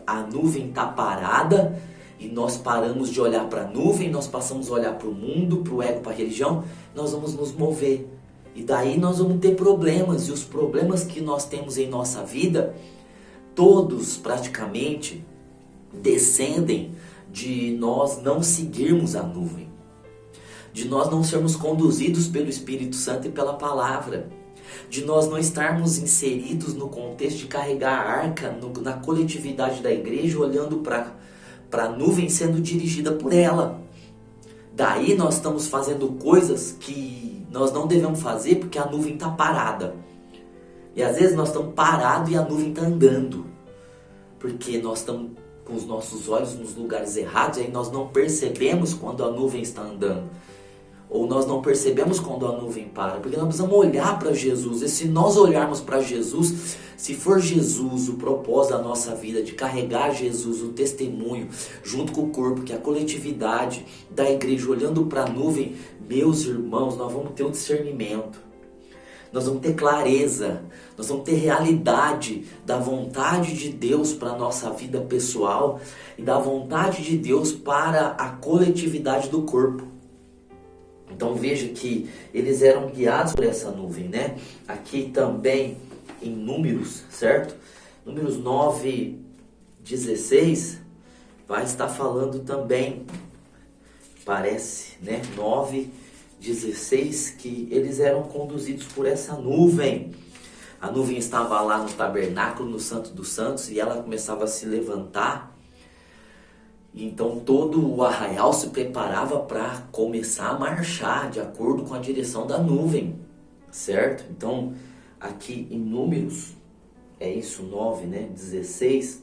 a nuvem está parada e nós paramos de olhar para a nuvem, nós passamos a olhar para o mundo, para o ego, para a religião, nós vamos nos mover. E daí nós vamos ter problemas, e os problemas que nós temos em nossa vida, todos praticamente descendem de nós não seguirmos a nuvem, de nós não sermos conduzidos pelo Espírito Santo e pela palavra, de nós não estarmos inseridos no contexto de carregar a arca na coletividade da igreja, olhando para a nuvem sendo dirigida por ela. Daí nós estamos fazendo coisas que nós não devemos fazer porque a nuvem está parada. E às vezes nós estamos parados e a nuvem está andando, porque nós estamos com os nossos olhos nos lugares errados, e aí nós não percebemos quando a nuvem está andando. Ou nós não percebemos quando a nuvem para, porque nós precisamos olhar para Jesus. E se nós olharmos para Jesus, se for Jesus o propósito da nossa vida, de carregar Jesus, o testemunho, junto com o corpo, que é a coletividade da igreja, olhando para a nuvem, meus irmãos, nós vamos ter um discernimento. Nós vamos ter clareza, nós vamos ter realidade da vontade de Deus para a nossa vida pessoal e da vontade de Deus para a coletividade do corpo. Então veja que eles eram guiados por essa nuvem, né? Aqui também em Números, certo? Números 9, 16, vai estar falando também, parece, né? 9, 16, que eles eram conduzidos por essa nuvem. A nuvem estava lá no tabernáculo, no Santo dos Santos, e ela começava a se levantar. Então todo o arraial se preparava para começar a marchar de acordo com a direção da nuvem, certo? Então aqui em Números, é isso, 9, né? 16.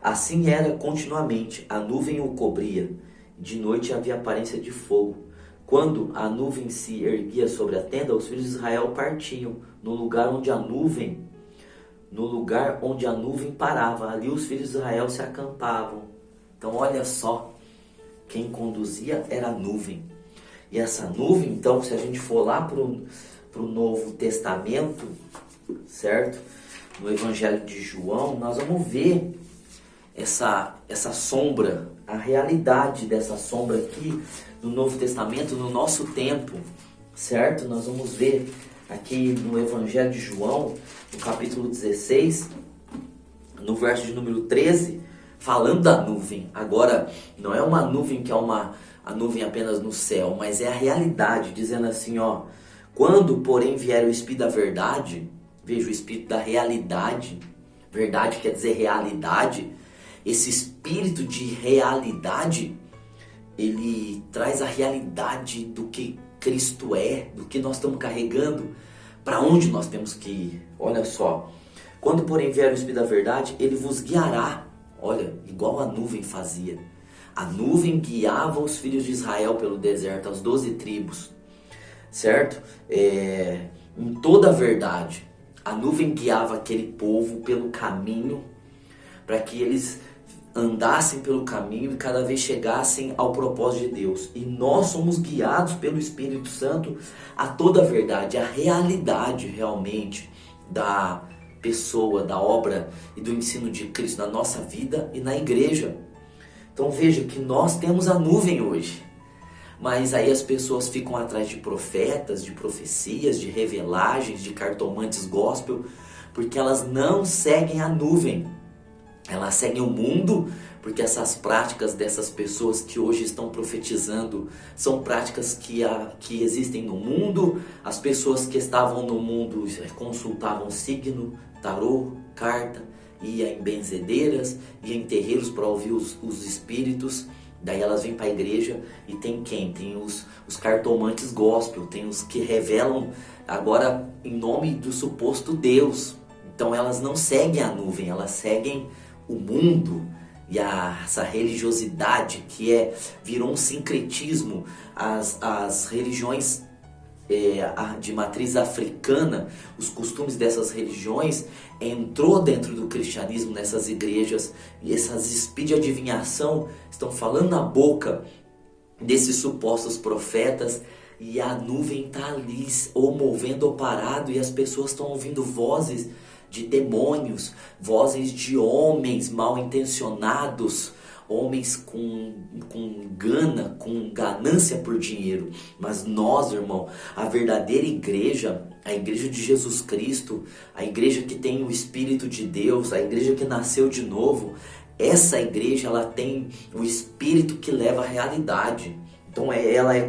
Assim era continuamente, a nuvem o cobria, de noite havia aparência de fogo. Quando a nuvem se erguia sobre a tenda, os filhos de Israel partiam no lugar onde a nuvem parava. Ali os filhos de Israel se acampavam. Então olha só, quem conduzia era a nuvem. E essa nuvem, então, se a gente for lá para o Novo Testamento, certo? No Evangelho de João, nós vamos ver essa sombra, a realidade dessa sombra aqui no Novo Testamento, no nosso tempo, certo? Nós vamos ver aqui no Evangelho de João, no capítulo 16, no verso de número 13, falando da nuvem. Agora, não é uma nuvem que é a nuvem apenas no céu, mas é a realidade, dizendo assim, ó: quando, porém, vier o Espírito da verdade, veja, o Espírito da realidade, verdade quer dizer realidade, esse Espírito de realidade, ele traz a realidade do que Cristo é, do que nós estamos carregando, para onde nós temos que ir. Olha só, quando porém vier o Espírito da verdade, ele vos guiará. Olha, igual a nuvem fazia. A nuvem guiava os filhos de Israel pelo deserto, as 12 tribos, certo? Em toda a verdade, a nuvem guiava aquele povo pelo caminho, para que eles andassem pelo caminho e cada vez chegassem ao propósito de Deus. E nós somos guiados pelo Espírito Santo a toda a verdade, a realidade realmente da pessoa, da obra e do ensino de Cristo na nossa vida e na igreja. Então veja que nós temos a nuvem hoje, mas aí as pessoas ficam atrás de profetas, de profecias, de revelagens, de cartomantes gospel, porque elas não seguem a nuvem. Elas seguem o mundo, porque essas práticas dessas pessoas que hoje estão profetizando são práticas que existem no mundo. As pessoas que estavam no mundo consultavam signo, tarô, carta, ia em benzedeiras, ia em terreiros para ouvir os espíritos. Daí elas vêm para a igreja e tem quem? Tem os cartomantes gospel, tem os que revelam agora em nome do suposto Deus. Então elas não seguem a nuvem, elas seguem o mundo e essa religiosidade que virou um sincretismo. As religiões de matriz africana, os costumes dessas religiões entrou dentro do cristianismo nessas igrejas, e essas espíritos de adivinhação estão falando na boca desses supostos profetas, e a nuvem está ali, ou movendo ou parado, e as pessoas estão ouvindo vozes de demônios, vozes de homens mal intencionados, homens com gana, com ganância por dinheiro. Mas nós, irmão, a verdadeira igreja, a igreja de Jesus Cristo, a igreja que tem o Espírito de Deus, a igreja que nasceu de novo, essa igreja, ela tem o Espírito que leva à realidade. Então ela é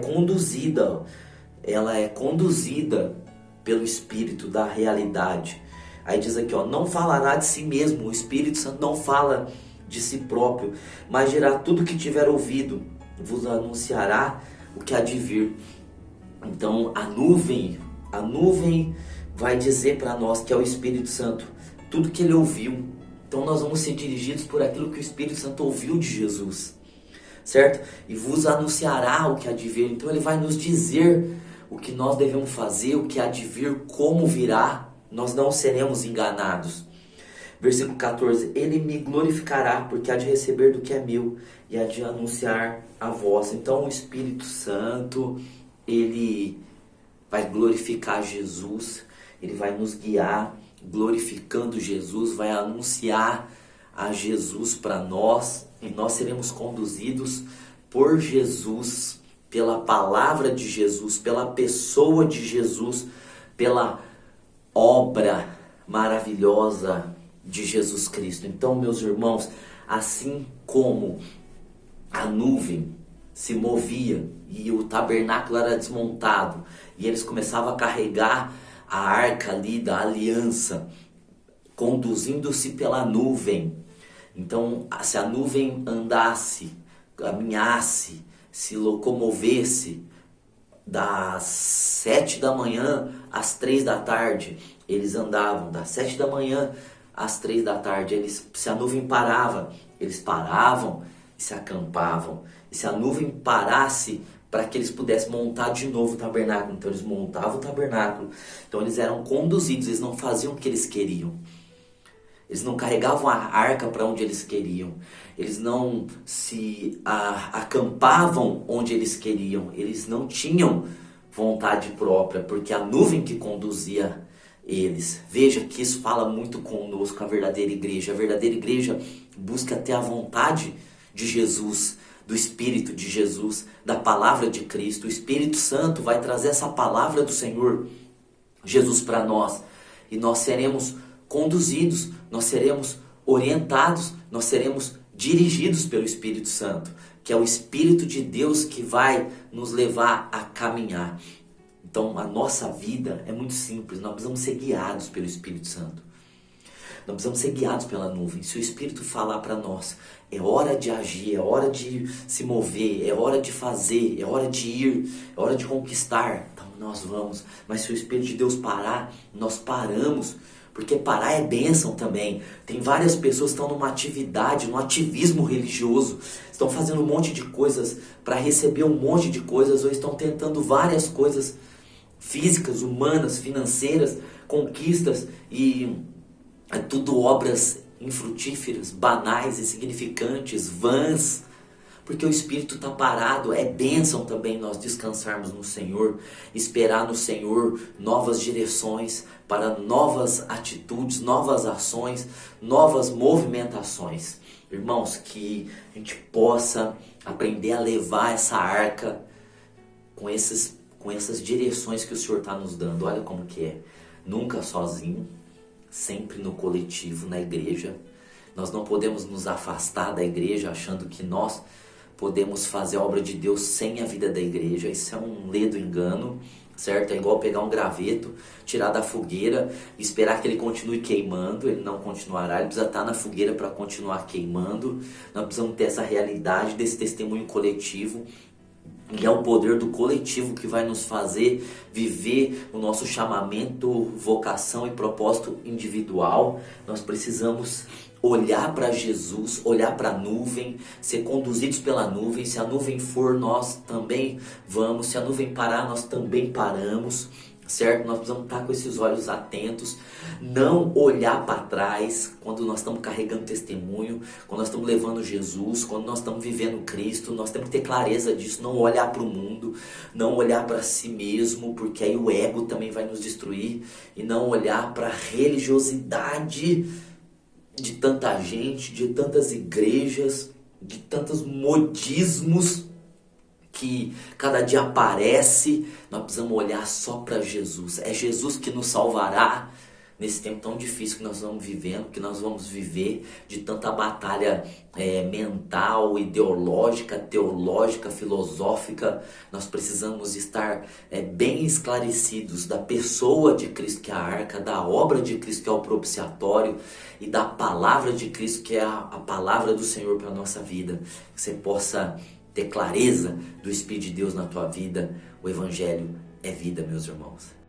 conduzida pelo Espírito da realidade. Aí diz aqui, ó, não falará de si mesmo, o Espírito Santo não fala de si próprio, mas dirá tudo o que tiver ouvido, vos anunciará o que há de vir. Então a nuvem vai dizer para nós, que é o Espírito Santo, tudo que ele ouviu. Então nós vamos ser dirigidos por aquilo que o Espírito Santo ouviu de Jesus, certo? E vos anunciará o que há de vir. Então ele vai nos dizer o que nós devemos fazer, o que há de vir, como virá. Nós não seremos enganados. Versículo 14, ele me glorificará, porque há de receber do que é meu, e há de anunciar a vós. Então o Espírito Santo, ele vai glorificar Jesus, ele vai nos guiar, glorificando Jesus, vai anunciar a Jesus para nós, e nós seremos conduzidos por Jesus, pela palavra de Jesus, pela pessoa de Jesus, pela obra maravilhosa de Jesus Cristo. Então, meus irmãos, assim como a nuvem se movia e o tabernáculo era desmontado e eles começavam a carregar a arca ali da aliança, conduzindo-se pela nuvem. Então, se a nuvem andasse, caminhasse, se locomovesse das 7 da manhã às 3 da tarde, eles andavam das 7 da manhã às 3 da tarde. Se a nuvem parava, eles paravam e se acampavam. E se a nuvem parasse, para que eles pudessem montar de novo o tabernáculo, então eles montavam o tabernáculo. Então eles eram conduzidos, eles não faziam o que eles queriam. Eles não carregavam a arca para onde eles queriam. Eles não se acampavam onde eles queriam. Eles não tinham vontade própria, porque a nuvem que conduzia eles. Veja que isso fala muito conosco, a verdadeira igreja. A verdadeira igreja busca ter a vontade de Jesus, do Espírito de Jesus, da palavra de Cristo. O Espírito Santo vai trazer essa palavra do Senhor Jesus para nós. E nós seremos conduzidos, nós seremos orientados, nós seremos dirigidos pelo Espírito Santo, que é o Espírito de Deus que vai nos levar a caminhar. Então a nossa vida é muito simples, nós precisamos ser guiados pelo Espírito Santo. Nós precisamos ser guiados pela nuvem. Se o Espírito falar para nós, é hora de agir, é hora de se mover, é hora de fazer, é hora de ir, é hora de conquistar, então nós vamos. Mas se o Espírito de Deus parar, nós paramos. Porque parar é bênção também. Tem várias pessoas que estão numa atividade, num ativismo religioso. Estão fazendo um monte de coisas para receber um monte de coisas. Ou estão tentando várias coisas físicas, humanas, financeiras, conquistas. E é tudo obras infrutíferas, banais, insignificantes, vãs. Porque o Espírito está parado. É bênção também nós descansarmos no Senhor, esperar no Senhor novas direções para novas atitudes, novas ações, novas movimentações. Irmãos, que a gente possa aprender a levar essa arca com essas direções que o Senhor está nos dando. Olha como que é. Nunca sozinho, sempre no coletivo, na igreja. Nós não podemos nos afastar da igreja achando que nós podemos fazer a obra de Deus sem a vida da igreja. Isso é um ledo engano, certo? É igual pegar um graveto, tirar da fogueira, esperar que ele continue queimando. Ele não continuará, ele precisa estar na fogueira para continuar queimando. Nós precisamos ter essa realidade desse testemunho coletivo. E é o poder do coletivo que vai nos fazer viver o nosso chamamento, vocação e propósito individual. Nós precisamos olhar para Jesus, olhar para a nuvem, ser conduzidos pela nuvem. Se a nuvem for, nós também vamos. Se a nuvem parar, nós também paramos, certo? Nós precisamos estar com esses olhos atentos, não olhar para trás quando nós estamos carregando testemunho, quando nós estamos levando Jesus, quando nós estamos vivendo Cristo. Nós temos que ter clareza disso, não olhar para o mundo, não olhar para si mesmo, porque aí o ego também vai nos destruir, e não olhar para a religiosidade de tanta gente, de tantas igrejas, de tantos modismos que cada dia aparece. Nós precisamos olhar só para Jesus. É Jesus que nos salvará nesse tempo tão difícil que nós vamos vivendo, que nós vamos viver de tanta batalha mental, ideológica, teológica, filosófica. Nós precisamos estar bem esclarecidos da pessoa de Cristo, que é a arca, da obra de Cristo, que é o propiciatório, e da palavra de Cristo, que é a palavra do Senhor para a nossa vida. Que você possa ter clareza do Espírito de Deus na tua vida. O Evangelho é vida, meus irmãos.